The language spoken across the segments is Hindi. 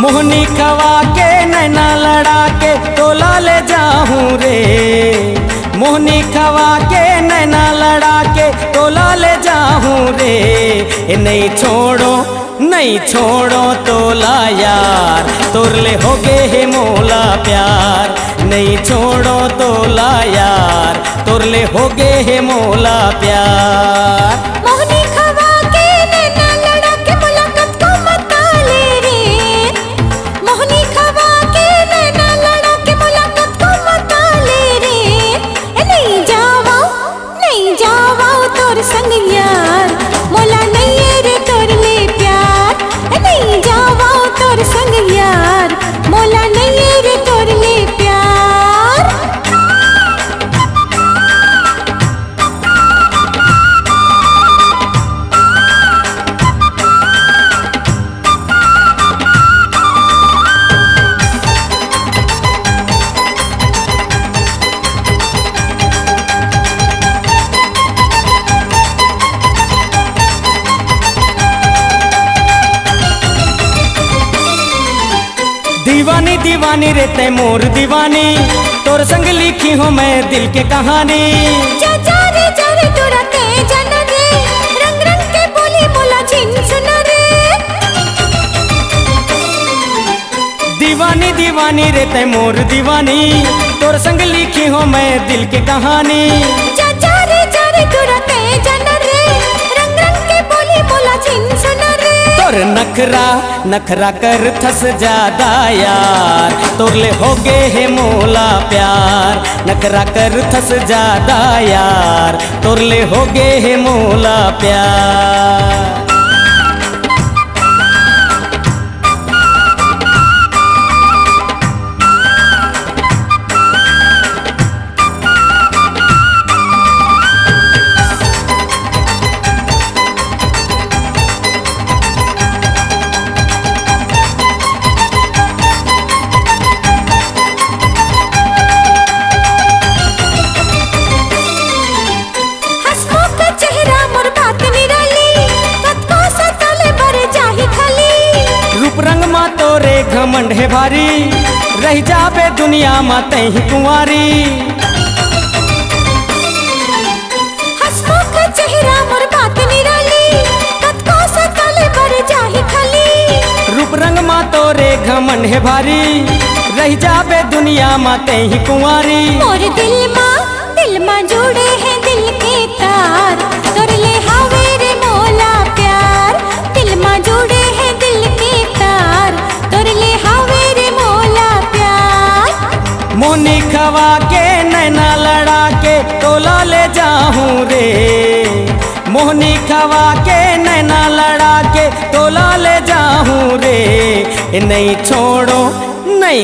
मोहनी खवा के नैना लड़ा के तोला ले जाऊं रे। मोहनी खवा के नैना लड़ा के तोला ले जाऊं रे। नहीं छोड़ो नहीं छोड़ो तोला यार, तोरले होगे है मोला प्यार। नहीं छोड़ो तोला यार, तोरले होगे है मोला प्यार। मोहनी खवा के नैना लड़ा के मुलाकात को मता ले रे। मोहनी खवा के नैना लड़ा के मुलाकात को मता ले रे। नहीं जावा तोर संग यार, मोला नहीं है रे तोर ले प्यार। नहीं जावा तोर संग यार, मोला नहीं है रे तोर ले प्यार। दीवानी दीवानी रे तै मोर दीवानी, तोर संग लिखी हो मैं दिल के कहानी। चाचा रे तोरा के जन रे, रंग रंग के बोली मोला छिन सुन रे। दीवानी दीवानी रे तै मोर दीवानी, तोर संग लिखी हो मैं दिल के कहानी। चाचा रे तोरा के जन रे, रंग रंग के बोली मोला छिन सुन रे। तोर नखरा नखरा कर थस ज्यादा यार, तोरले होगे है मोला प्यार। नखरा कर थस ज्यादा यार, तोरले होगे है मोला प्यार। तोरे घमंड है भारी, रह जाबे दुनिया मा तही कुंवारी। हसमुख चेहरा मोर बात निराली, कतको सताले बर जाही खाली। रूप रंग मा तोरे घमंड है भारी, रह जाबे दुनिया मा तही कुंवारी। मोर दिल मा जुड़े हैं दिल के तार, तोरले हावे रे मोला प्यार। दिल मा जुड़े हैं दिल के तार, तोरले हावे रे मोला प्यार। मोहनी खवा के नैना लड़ा के तोला ले जाऊं रे। मोहनी खवा के नैना लड़ा के तोला ले जाऊं रे। नहीं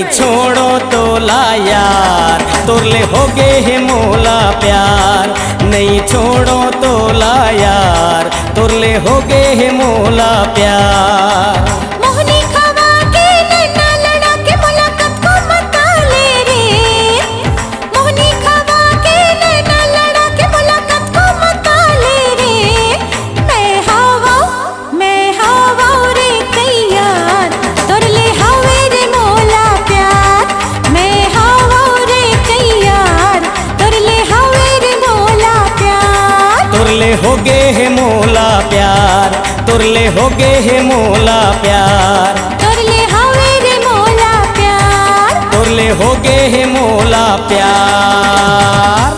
छोड़ो तोला यार, तोरले होगे है मोला प्यार। नहीं छोड़ो तोला यार, तोरले होगे है मोला प्यार। मोहनी खवा के नैना लड़ा के मुलाकात को मता ले रे। मोहनी खवा के नैना लड़ा के मुलाकात को मता ले रे। मैं हवा रे तैयार, तोरले हावे रे मोला प्यार। मैं हवा रे तैयार, तोरले हावे रे मोला प्यार। तोरले होगे है मोला प्यार, तोरले होगे है मोला प्यार। तोरले हावे रे मोला प्यार, तोरले होगे है मोला प्यार।